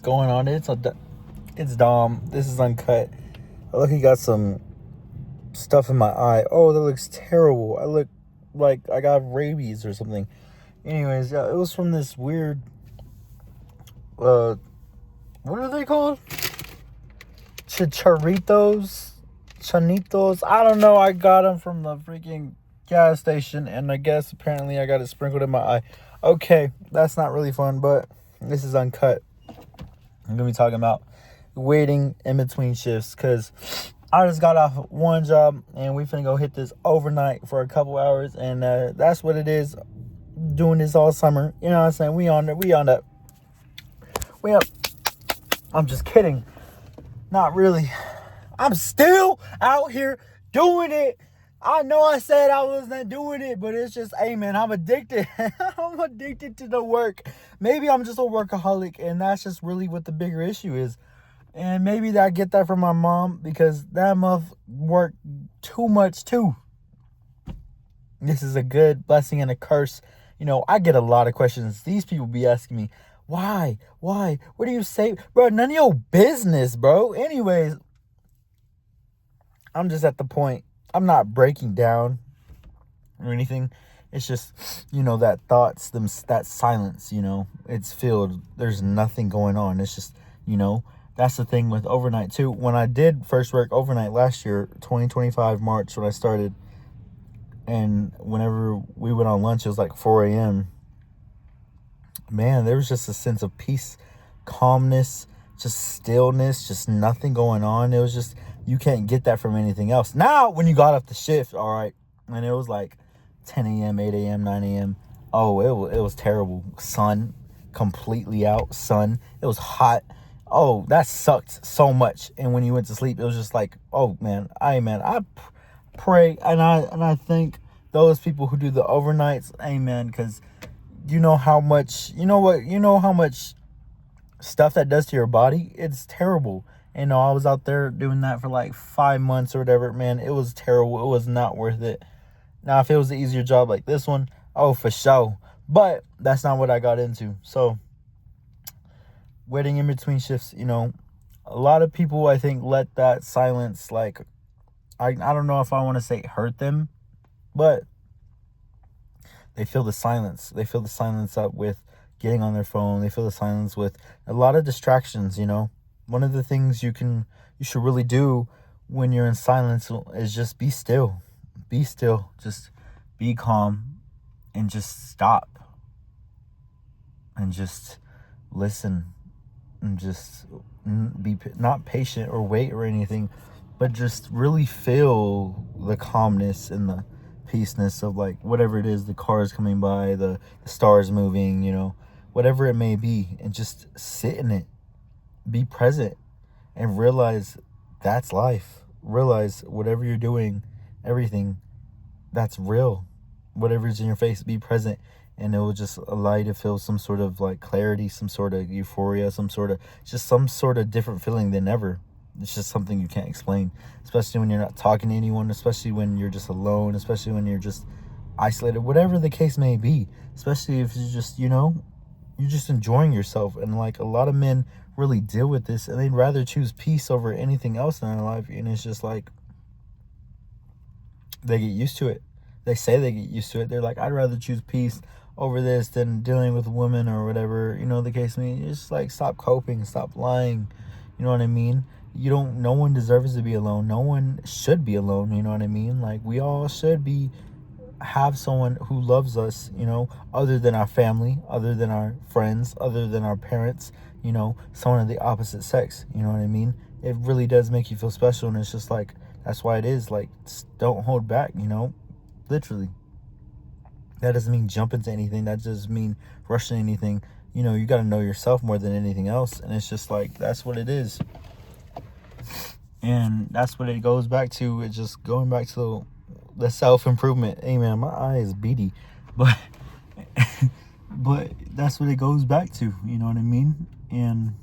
Going on? It's Dom. This is Uncut. I look, he got some stuff in my eye. Oh, that looks terrible. I look like I got rabies or something. Anyways, yeah, it was from this weird. Uh, what are they called? Chanitos. I don't know. I got them from the freaking gas station, and I guess apparently I got it sprinkled in my eye. Okay, that's not really fun, but this is Uncut. I'm gonna be talking about waiting in between shifts because I just got off one job and we finna go hit this overnight for a couple hours, and that's what it is. Doing this all summer, you know what I'm saying? We on that. We up. I'm just kidding. Not really. I'm still out here doing it. I know I said I wasn't doing it, but it's just, hey man, I'm addicted. I'm addicted to the work. Maybe I'm just a workaholic, and that's just really what the bigger issue is. And maybe I get that from my mom because that muff worked too much too. This is a good blessing and a curse. You know, I get a lot of questions. These people be asking me, why? What do you say? Bro, none of your business, bro. Anyways, I'm just at the point. I'm not breaking down or anything. It's just, that thoughts, that silence, it's filled. There's nothing going on. It's just, that's the thing with overnight too. When I did first work overnight last year, 2025 March, when I started, and whenever we went on lunch, it was like 4 a.m. Man, there was just a sense of peace, calmness, just stillness, just nothing going on. It was just, you can't get that from anything else. Now, when you got off the shift, all right, and it was like 10 a.m., 8 a.m., 9 a.m., oh, it was terrible. Sun, completely out, sun. It was hot. Oh, that sucked so much. And when you went to sleep, it was just like, oh, man, I pray, and I thank those people who do the overnights, amen, because you know how much stuff that does to your body. It's terrible. I was out there doing that for like 5 months or whatever. Man, it was terrible. It was not worth it. Now, if it was an easier job like this one, oh, for sure. But that's not what I got into. So, waiting in between shifts, a lot of people, I think, let that silence, like, I don't know if I want to say hurt them, but they feel the silence. They feel the silence up with getting on their phone. They feel the silence with a lot of distractions, One of the things you should really do when you're in silence is just be still. Be still. Just be calm and just stop. And just listen. And just be not patient or wait or anything, but just really feel the calmness and the peaceness of like whatever it is, the cars coming by, the stars moving, whatever it may be, and just sit in it. Be present and realize that's life. Realize whatever you're doing, everything, that's real. Whatever's in your face, be present, and it will just allow you to feel some sort of like clarity, some sort of euphoria, some sort of different feeling than ever. It's just something you can't explain, especially when you're not talking to anyone, especially when you're just alone, especially when you're just isolated, whatever the case may be, especially if you're just, you're just enjoying yourself. And like a lot of men really deal with this, and they'd rather choose peace over anything else in their life. And it's just like they get used to it. They say they get used to it. They're like, I'd rather choose peace over this than dealing with women or whatever, the case may be. It's just like, stop coping, stop lying. You know what I mean? No one deserves to be alone. No one should be alone. You know what I mean? Like, we all should have someone who loves us, other than our family, other than our friends, other than our parents, someone of the opposite sex. You know what I mean? It really does make you feel special. And it's just like, that's why it is like, don't hold back, literally. That doesn't mean jump into anything. That doesn't mean rush into anything. You got to know yourself more than anything else. And it's just like, that's what it is. And that's what it goes back to. It's just going back to the self-improvement. Hey, man, my eye is beady. But that's what it goes back to. You know what I mean? And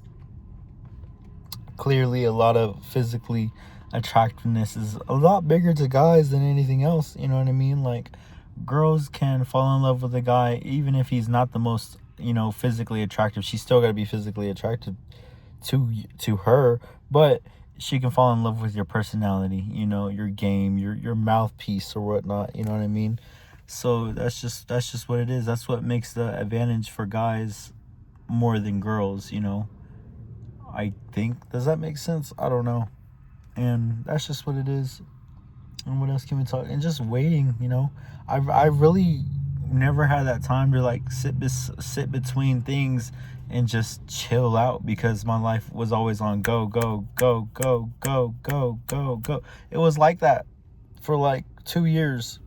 clearly a lot of physically attractiveness is a lot bigger to guys than anything else. You know what I mean? Like, girls can fall in love with a guy even if he's not the most, physically attractive. She's still got to be physically attractive to her, but she can fall in love with your personality, your game, your mouthpiece or whatnot. You know what I mean? So that's just what it is. That's what makes the advantage for guys more than girls. I think. Does that make sense? I don't know. And that's just what it is. And what else can we talk? And just waiting. I really never had that time to like sit between things and just chill out, because my life was always on go go go go go go go go. It was like that for like 2 years,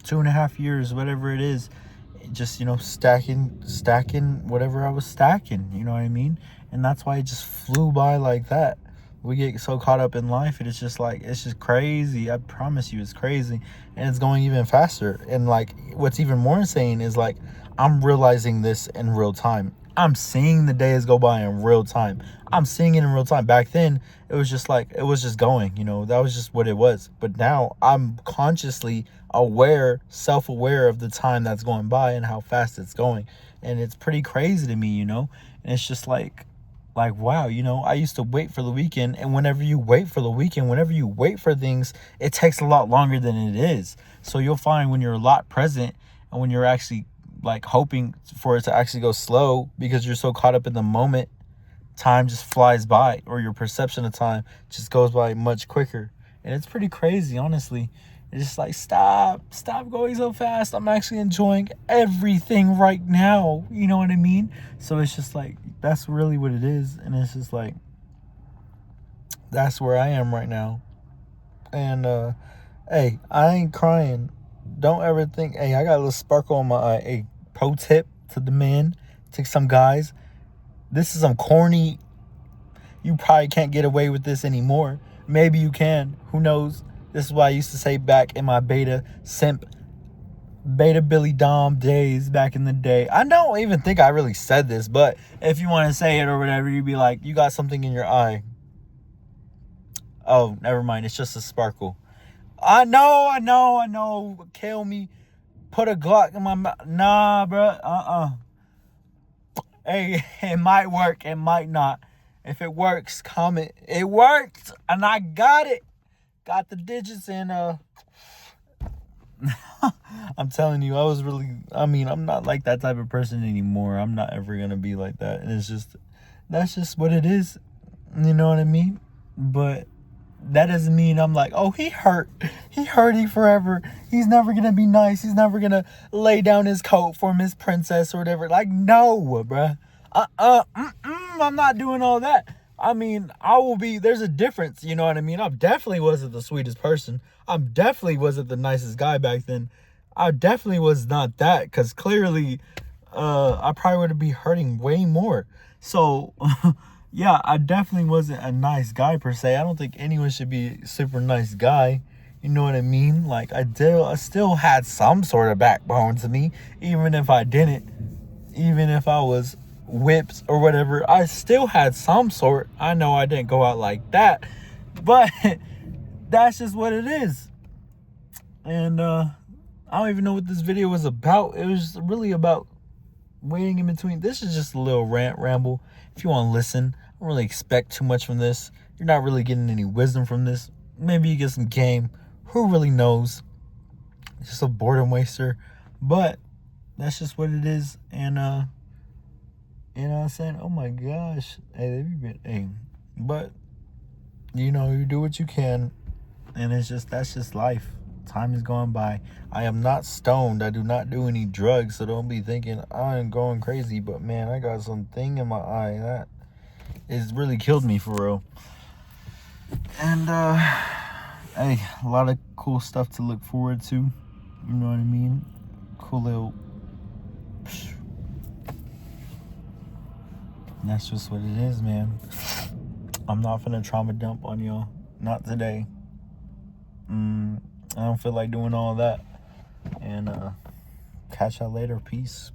2.5 years, whatever it is. Just stacking whatever I was stacking. You know what I mean? And that's why it just flew by like that. We get so caught up in life, and it's just crazy. I promise you, it's crazy. And it's going even faster. And like, what's even more insane is like, I'm realizing this in real time. I'm seeing the days go by in real time. I'm seeing it in real time. Back then, it was just going, that was just what it was. But now I'm consciously self-aware of the time that's going by and how fast it's going. And it's pretty crazy to me, and it's just like, wow, I used to wait for the weekend. And whenever you wait for the weekend, whenever you wait for things, it takes a lot longer than it is. So you'll find when you're a lot present, and when you're actually like hoping for it to actually go slow, because you're so caught up in the moment, time just flies by, or your perception of time just goes by much quicker. And it's pretty crazy, honestly. It's just like, stop going so fast. I'm actually enjoying everything right now. You know what I mean? So it's just like, that's really what it is. And it's just like, that's where I am right now. And hey, I ain't crying. Don't ever think, hey, I got a little sparkle on my eye. Hey, pro tip to the men, to some guys. This is some corny, you probably can't get away with this anymore. Maybe you can. Who knows? This is what I used to say back in my beta Billy Dom days back in the day. I don't even think I really said this, but if you want to say it or whatever, you'd be like, you got something in your eye. Oh, never mind. It's just a sparkle. I know. Kill me. Put a Glock in my mouth. Nah, bro. Hey, it might work. It might not. If it works, comment. It worked. And I got it. Got the digits in. I'm telling you, I'm not like that type of person anymore. I'm not ever going to be like that. And that's just what it is. You know what I mean? But that doesn't mean I'm like, oh, he hurting forever. He's never going to be nice. He's never going to lay down his coat for Miss Princess or whatever. Like, no, bruh. I'm not doing all that. I mean, there's a difference, you know what I mean? I definitely wasn't the sweetest person. I definitely wasn't the nicest guy back then. I definitely was not that, because clearly, I probably would be hurting way more. So, yeah, I definitely wasn't a nice guy per se. I don't think anyone should be a super nice guy. You know what I mean? Like, I still had some sort of backbone to me, even if I didn't. Even if I was whipped or whatever, I still had some sort. I know I didn't go out like that, but that's just what it is. And I don't even know what this video was about. It was really about waiting in between. This is just a little ramble. If you want to listen, I don't really expect too much from this. You're not really getting any wisdom from this. Maybe you get some game. Who really knows? It's just a boredom waster. But that's just what it is. And you know what I'm saying? Oh my gosh. Hey, but you do what you can, and that's just life. Time is going by. I am not stoned. I do not do any drugs, so don't be thinking I'm going crazy. But man, I got something in my eye that is really killed me for real. And hey, a lot of cool stuff to look forward to. You know what I mean? Cool little. And that's just what it is, man. I'm not finna trauma dump on y'all. Not today. I don't feel like doing all that. And catch y'all later. Peace.